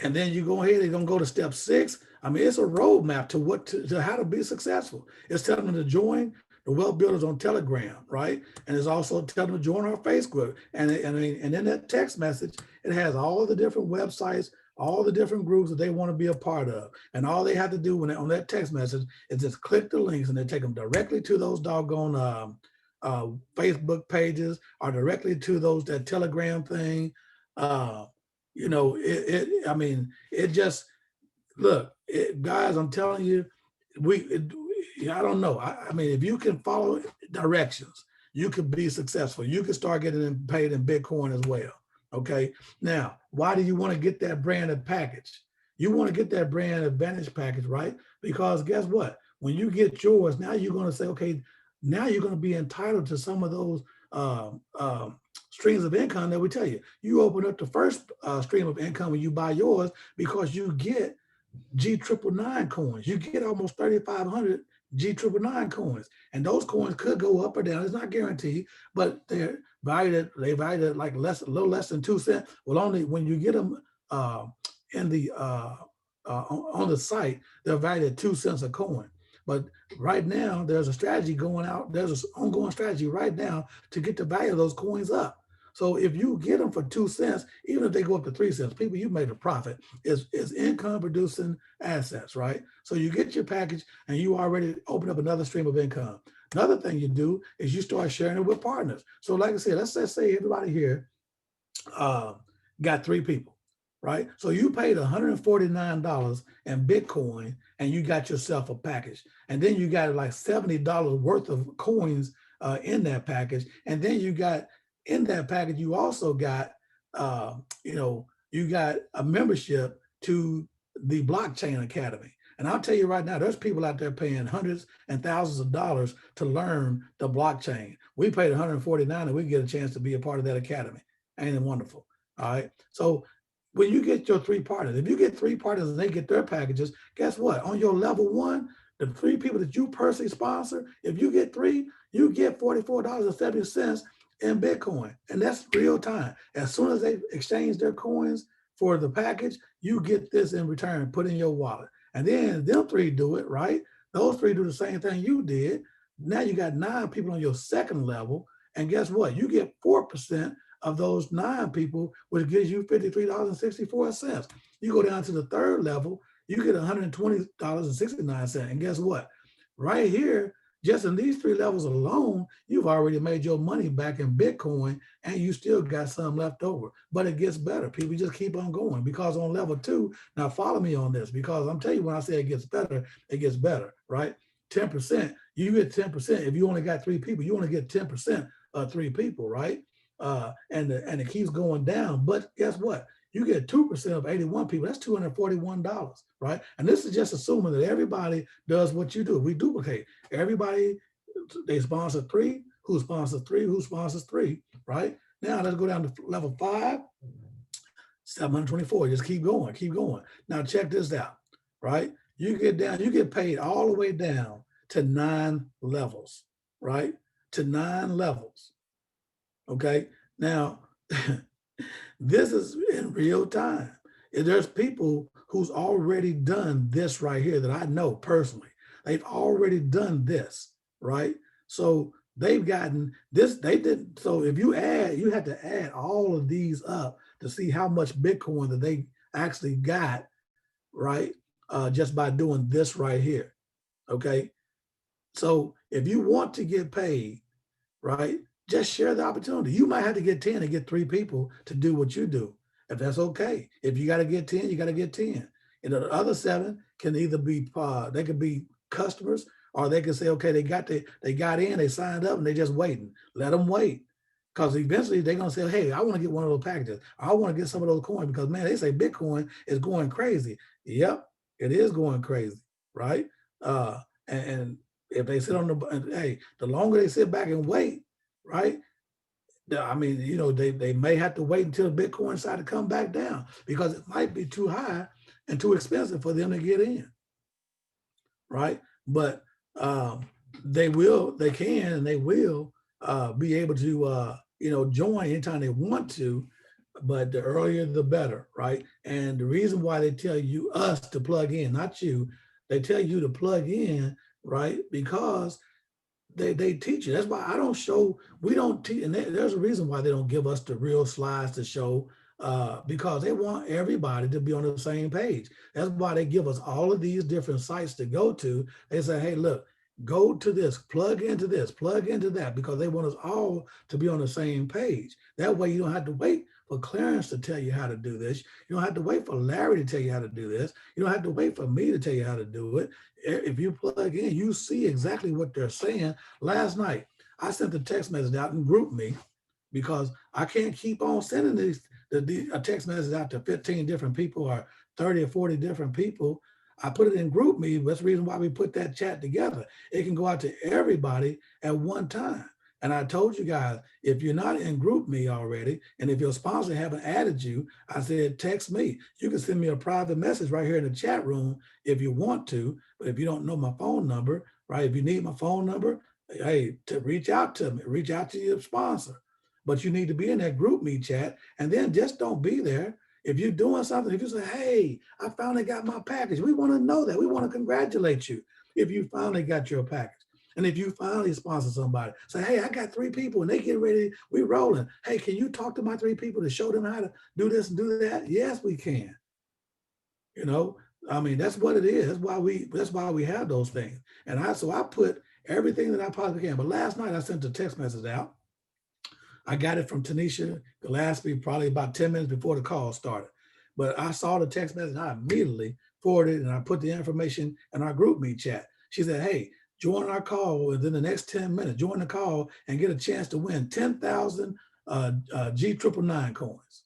And then you go ahead, you're going to go to step 6. I mean, it's a roadmap to how to be successful. It's telling them to join the Wealth Builders on Telegram, right? And it's also telling them to join our Facebook. And in that text message, it has all the different websites, all the different groups that they want to be a part of. And all they have to do on that text message is just click the links and they take them directly to those doggone Facebook pages or directly to that Telegram thing. You know, guys, I'm telling you, I don't know. I mean, if you can follow directions, you could be successful. You could start getting paid in Bitcoin as well. Okay. Now, why do you want to get that branded package? You want to get that brand advantage package, right? Because guess what? When you get yours, now you're going to say, okay, now you're going to be entitled to some of those streams of income that we tell you. You open up the first stream of income when you buy yours because you get G999 coins. You get almost 3,500 G999 coins, and those coins could go up or down. It's not guaranteed, but they're valued at like a little less than 2 cents. Well, only when you get them on the site, they're valued at 2 cents a coin. But right now, there's a strategy going out. There's an ongoing strategy right now to get the value of those coins up. So if you get them for 2 cents, even if they go up to 3 cents, people, you made a profit. Is income producing assets, right? So you get your package and you already open up another stream of income. Another thing you do is you start sharing it with partners. So like I said, let's just say everybody here got 3 people, right? So you paid $149 in Bitcoin and you got yourself a package. And then you got like $70 worth of coins in that package. And then you got in that package, you also got, you got a membership to the Blockchain Academy. And I'll tell you right now, there's people out there paying hundreds and thousands of dollars to learn the blockchain. We paid $149 and we get a chance to be a part of that academy. Ain't it wonderful? All right. So when you get your 3 partners, if you get 3 partners and they get their packages, guess what? On your level 1, the 3 people that you personally sponsor, if you get 3, you get $44.70 in Bitcoin. And that's real time. As soon as they exchange their coins for the package, you get this in return, put in your wallet. And then them 3 do it, right? Those 3 do the same thing you did. Now you got 9 people on your second level. And guess what? You get 4% of those 9 people, which gives you $53.64. You go down to the third level, you get $120.69. And guess what? Right here, just in these 3 levels alone, you've already made your money back in Bitcoin, and you still got some left over. But it gets better. People just keep on going, because on level 2, now follow me on this, because I'm telling you, when I say it gets better, right? 10%, you get 10%. If you only got 3 people, you only get 10% of 3 people, right? And it keeps going down. But guess what? You get 2% of 81 people. That's $241, right? And this is just assuming that everybody does what you do. We duplicate. Everybody, they sponsor 3, who sponsors 3, who sponsors 3, right? Now let's go down to level 5, 724. Just keep going, keep going. Now check this out, right? You get paid all the way down to 9 levels, right? To 9 levels. Okay. Now, this is in real time. There's people who's already done this right here that I know personally. They've already done this, right? So they've gotten this, they did. So if you add, you have to add all of these up to see how much Bitcoin that they actually got, right? Just by doing this right here, okay? So if you want to get paid, right, just share the opportunity. You might have to get 10 and get 3 people to do what you do. If that's okay. If you got to get 10, you got to get 10. And the other 7 can either be, they could be customers, or they can say, okay, they got in, they signed up, and they just waiting. Let them wait. Because eventually they're going to say, hey, I want to get one of those packages. I want to get some of those coins, because man, they say Bitcoin is going crazy. Yep, it is going crazy, right? And if they sit on the longer they sit back and wait, right? I mean, you know, they may have to wait until Bitcoin decide to come back down, because it might be too high and too expensive for them to get in, right? But they can, and they will be able to, you know, join anytime they want to, but the earlier the better, right? And the reason why they tell us to plug in, not you, they tell you to plug in, right? Because they teach you. That's why we don't teach, and there's a reason why they don't give us the real slides to show, because they want everybody to be on the same page. That's why they give us all of these different sites to go to. They say, hey, look, go to this, plug into this, plug into that, because they want us all to be on the same page. That way you don't have to wait for Clarence to tell you how to do this. You don't have to wait for Larry to tell you how to do this. You don't have to wait for me to tell you how to do it. If you plug in, you see exactly what they're saying. Last night, I sent a text message out in GroupMe, because I can't keep on sending a text message out to 15 different people or 30 or 40 different people. I put it in GroupMe. That's the reason why we put that chat together. It can go out to everybody at one time. And I told you guys, if you're not in GroupMe already, and if your sponsor haven't added you, I said, text me. You can send me a private message right here in the chat room if you want to. But if you don't know my phone number, right? If you need my phone number, hey, to reach out to me, reach out to your sponsor. But you need to be in that GroupMe chat, and then just don't be there. If you're doing something, if you say, hey, I finally got my package, we want to know that. We want to congratulate you if you finally got your package. And if you finally sponsor somebody, say, hey, I got 3 people and they get ready, we rolling. Hey, can you talk to my 3 people to show them how to do this and do that? Yes, we can. You know, I mean, that's what it is. That's why we have those things. And so I put everything that I possibly can. But last night I sent a text message out. I got it from Tanisha Gillespie probably about 10 minutes before the call started. But I saw the text message and I immediately forwarded it, and I put the information in our GroupMe chat. She said, hey, join our call within the next 10 minutes. Join the call and get a chance to win 10,000 G999 coins.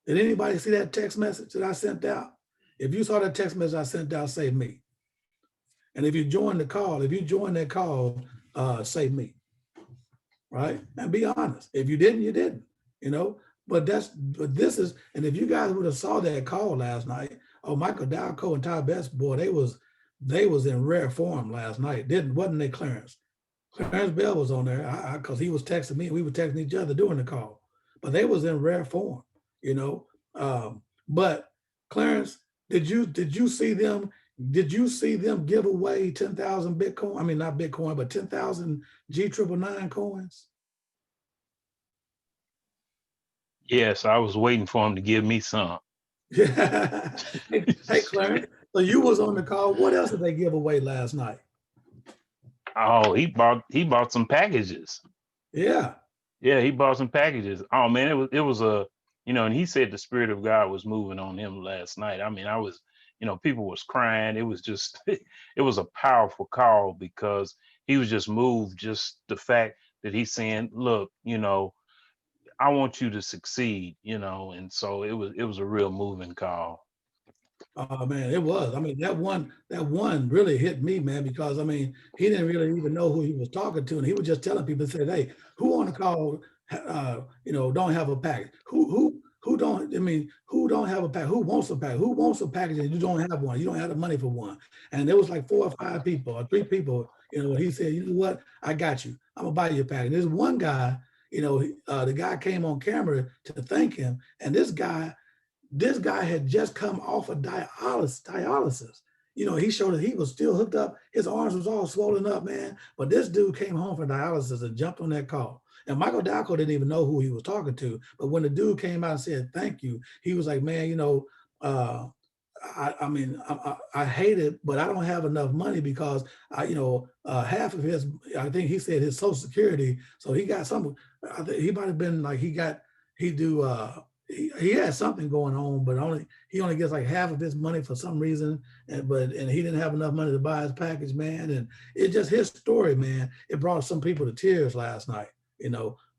Did anybody see that text message that I sent out? If you saw that text message I sent out, say me. And if you join the call, if you join that call, say me. Right? And be honest. If you didn't, you didn't. You know. But this is, and if you guys would have saw that call last night, oh, Michael Dalco and Ty Best, boy, they was in rare form last night. Wasn't they, Clarence? Clarence Bell was on there because he was texting me and we were texting each other during the call. But they was in rare form, you know. But Clarence, did you see them did you see them give away 10,000 Bitcoin? I mean, not Bitcoin, but 10,000 G999 coins? Yes, I was waiting for him to give me some. Yeah. Hey, Clarence, so you was on the call. What else did they give away last night? Oh, he bought some packages. Yeah. Yeah, he bought some packages. Oh man, it was a, and he said the Spirit of God was moving on him last night. I mean, I was, people was crying. It was just, it was a powerful call because he was just moved. Just the fact that he's saying, look, I want you to succeed, and so it was a real moving call. Oh man, it was. I mean, that one really hit me, man, because I mean, he didn't really even know who he was talking to, and he was just telling people, said, "Hey, who on the call, don't have a package? Who don't? I mean, who don't have a package? Who wants a package? Who wants a package and you don't have one? You don't have the money for one." And there was like 4 or 5 people or 3 people. He said, "You know what? I got you. I'm gonna buy you a package." There's one guy. The guy came on camera to thank him, and this guy had just come off of dialysis. He showed that he was still hooked up. His arms was all swollen up, man. But this dude came home from dialysis and jumped on that call. And Michael Dalco didn't even know who he was talking to. But when the dude came out and said, "Thank you," he was like, "Man, I hate it, but I don't have enough money because half of his, I think he said his Social Security. So he got some, I think he might've been like, he had something going on, but he only gets like half of his money for some reason, and he didn't have enough money to buy his package, man. And it just, his story, man, it brought some people to tears last night,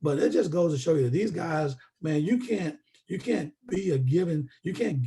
but it just goes to show you that these guys, man, you can't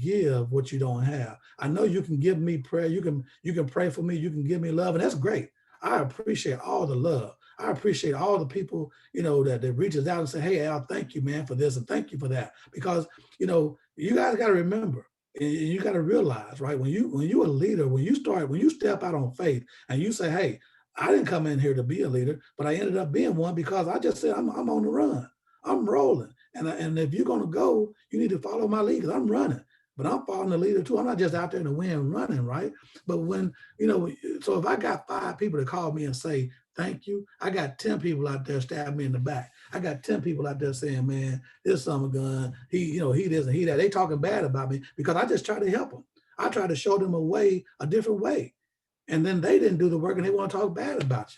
give what you don't have. I know you can give me prayer, you can pray for me, you can give me love, and that's great. I appreciate all the love. I appreciate all the people, that reaches out and say, "Hey, Al, thank you, man, for this, and thank you for that." Because, you guys got to remember, and you got to realize, right? When you're a leader, when you step out on faith and you say, "Hey, I didn't come in here to be a leader, but I ended up being one because I just said I'm on the run. I'm rolling. And if you're going to go, you need to follow my lead because I'm running. But I'm following the leader too. I'm not just out there in the wind running, right? But when, so if I got 5 people to call me and say, "Thank you," I got 10 people out there stabbing me in the back. I got 10 people out there saying, "Man, this summer gun, he this and he that." They talking bad about me because I just try to help them. I try to show them a different way. And then they didn't do the work and they want to talk bad about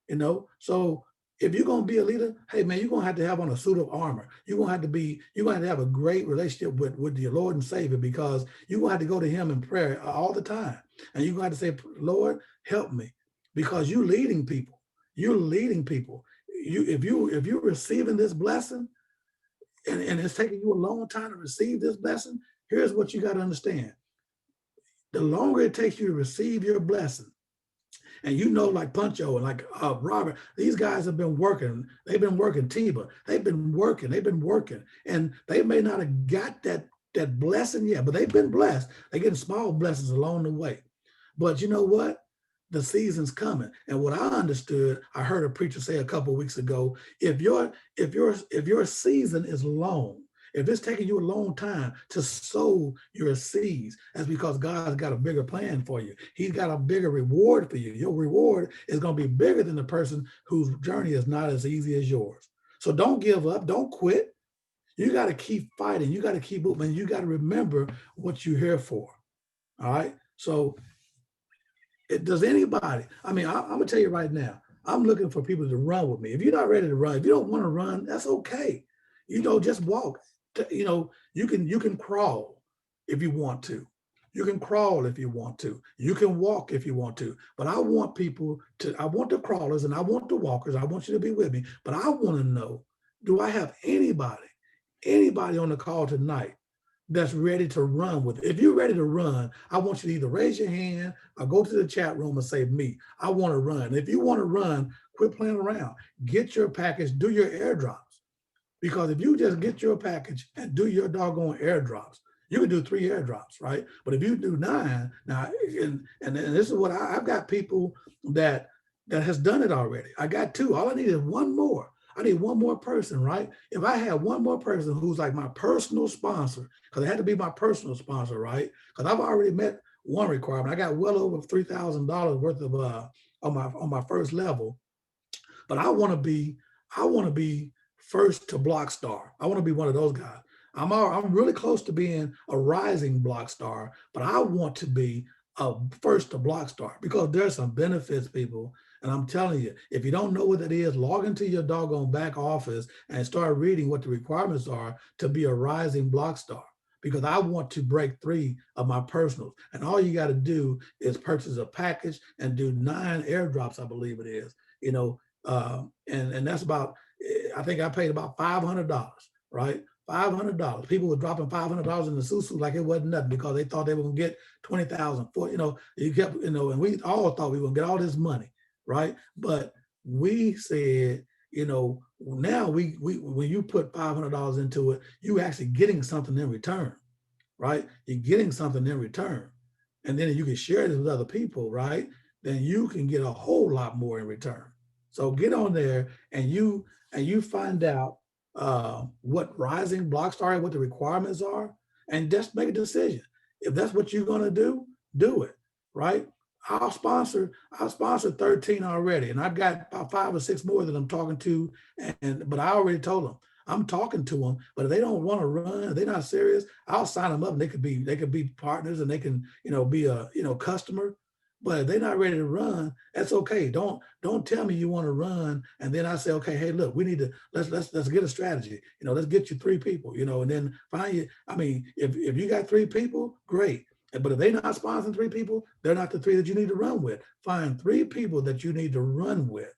you, So if you're going to be a leader, hey man, you're going to have on a suit of armor. You're going to have a great relationship with your Lord and Savior, because you're going to have to go to him in prayer all the time. And you're going to have to say, "Lord, help me," because you're leading people. You're leading people. If you're receiving this blessing and it's taking you a long time to receive this blessing, here's what you got to understand. The longer it takes you to receive your blessing, and like Puncho and like Robert, these guys have been working. They've been working. Tiba, they've been working. And they may not have got that blessing yet, but they've been blessed. They're getting small blessings along the way. But you know what? The season's coming. And what I understood, I heard a preacher say a couple of weeks ago, if your season is long, if it's taking you a long time to sow your seeds, that's because God's got a bigger plan for you. He's got a bigger reward for you. Your reward is going to be bigger than the person whose journey is not as easy as yours. So don't give up. Don't quit. You got to keep fighting. You got to keep moving. You got to remember what you're here for. All right. So does anybody, I'm going to tell you right now, I'm looking for people to run with me. If you're not ready to run, if you don't want to run, that's okay. Just walk. You can crawl if you want to. You can crawl if you want to. You can walk if you want to. But I want the crawlers and I want the walkers. I want you to be with me. But I want to know, do I have anybody on the call tonight that's ready to run with it? If you're ready to run, I want you to either raise your hand or go to the chat room and say, "Me, I want to run." If you want to run, quit playing around. Get your package, do your airdrops. Because if you just get your package and do your doggone airdrops, you can do 3 airdrops, right? But if you do 9, now, and this is what I've got people that has done it already. I got 2. All I need is 1 more. I need 1 more person, right? If I had 1 more person who's like my personal sponsor, because it had to be my personal sponsor, right? Because I've already met one requirement. I got well over $3,000 worth of on my first level, but I want to be first to block star. I want to be one of those guys. I'm really close to being a rising block star, but I want to be a first to block star because there's some benefits, people. And I'm telling you, if you don't know what that is, log into your doggone back office and start reading what the requirements are to be a rising block star. Because I want to break 3 of my personals. And all you got to do is purchase a package and do 9 airdrops, I believe it is, you know, and that's about, I think I paid about $500, right? $500. People were dropping $500 in the susu like it wasn't nothing because they thought they were gonna get 20,000 for, you know, you kept, you know, and we all thought we were gonna get all this money, right? But we said, you know, now we when you put $500 into it, you actually getting something in return, right? You're getting something in return. And then you can share this with other people, right? Then you can get a whole lot more in return. So get on there and you find out what rising block star, what the requirements are, and just make a decision. If that's what you're gonna do it, right? I'll sponsor 13 already, and I've got about 5 or 6 more that I'm talking to. But I already told them I'm talking to them. But if they don't want to run, if they're not serious, I'll sign them up, and they could be partners, and they can be a customer. But if they're not ready to run, that's okay. Don't tell me you want to run, and then I say, okay, hey, look, we need to let's get a strategy. Let's get you 3 people. And then find you. I mean, if you got 3 people, great. But if they're not sponsoring 3 people, they're not the 3 that you need to run with. Find 3 people that you need to run with,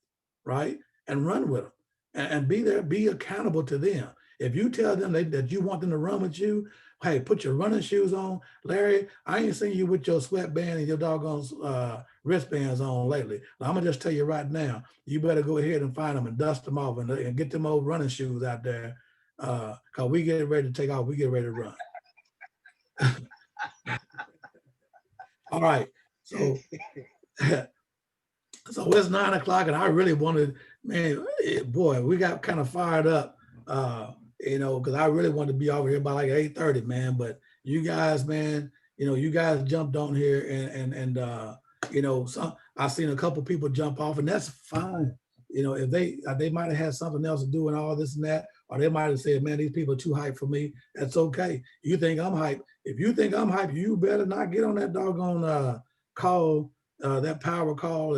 right? And run with them, and be there, be accountable to them. If you tell them that you want them to run with you, hey, put your running shoes on. Larry, I ain't seen you with your sweatband and your doggone wristbands on lately. I'm gonna just tell you right now, you better go ahead and find them and dust them off and get them old running shoes out there, because we get ready to take off. We get ready to run. All right, so it's 9 o'clock, and I really wanted, man, boy, we got kind of fired up, because I really wanted to be over here by like 8:30, man. But you guys, man, you guys jumped on here, and I've seen a couple people jump off, and that's fine. If they might have had something else to do and all this and that, or they might have said, man, these people are too hyped for me. That's okay. You think I'm hyped. If you think I'm hyped, you better not get on that doggone call, that power call,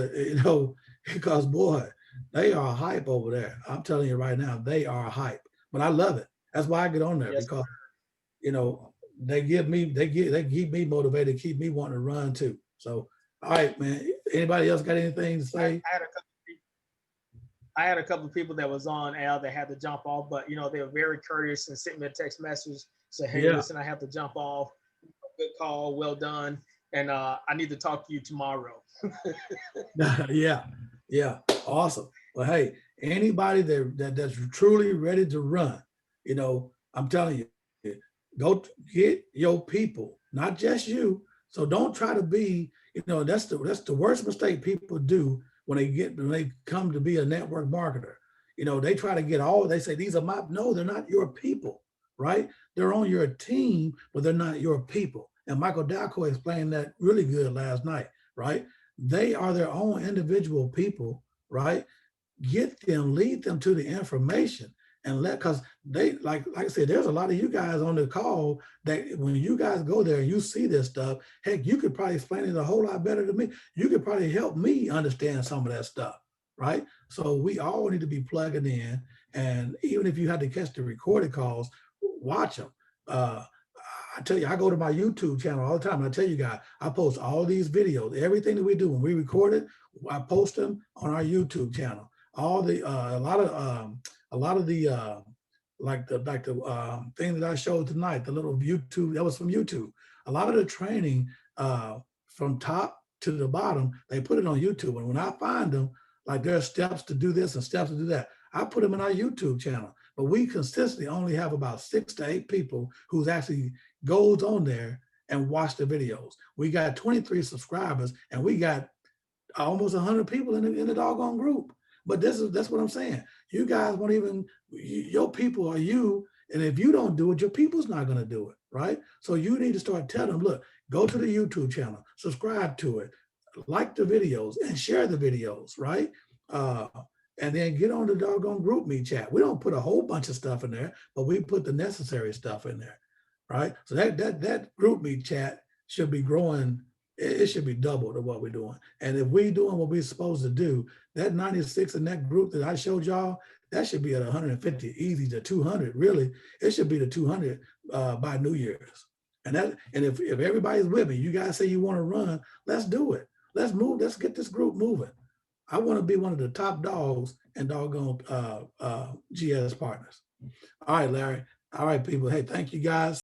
because boy, they are hype over there. I'm telling you right now, they are hype. But I love it. That's why I get on there, because they keep me motivated, keep me wanting to run too. So, all right, man. Anybody else got anything to say? I had a couple of people that was on Al that had to jump off, but they were very courteous and sent me a text message. Say, hey, listen, I have to jump off. Good call, well done, and I need to talk to you tomorrow. Yeah, awesome. Well, hey, anybody that's truly ready to run, I'm telling you, go get your people, not just you. So don't try to be, that's the worst mistake people do when they come to be a network marketer. They try to get they say, these are no, they're not your people, right? They're on your team, but they're not your people. And Michael Dalco explained that really good last night, right? They are their own individual people, right? Get them, lead them to the information, and because they, like I said, there's a lot of you guys on the call that when you guys go there and you see this stuff, heck, you could probably explain it a whole lot better than me. You could probably help me understand some of that stuff, right? So we all need to be plugging in, and even if you had to catch the recorded calls, watch them. I tell you, I go to my YouTube channel all the time. And I tell you guys, I post all these videos, everything that we do when we record it, I post them on our YouTube channel. All the a lot of the thing that I showed tonight, the little YouTube, that was from YouTube. A lot of the training from top to the bottom, they put it on YouTube. And when I find them, like there are steps to do this and steps to do that, I put them in our YouTube channel. But we consistently only have about 6 to 8 people who's actually goes on there and watch the videos. We got 23 subscribers, and we got almost 100 people in the doggone group. But that's what I'm saying. You guys won't even, your people are you, and if you don't do it, your people's not going to do it, right? So you need to start telling them, look, Go to the YouTube channel, subscribe to it, like the videos and share the videos, right? And then get on the doggone group me chat. We don't put a whole bunch of stuff in there, but we put the necessary stuff in there, right? So that group me chat should be growing. It should be double to what we're doing. And if we're doing what we're supposed to do, that 96 in that group that I showed y'all, that should be at 150, easy to 200. Really, it should be to 200 by New Year's. And if everybody's with me, you guys say you want to run, let's do it. Let's move. Let's get this group moving. I want to be one of the top dogs and doggone GS partners. All right, Larry. All right, people. Hey, thank you guys.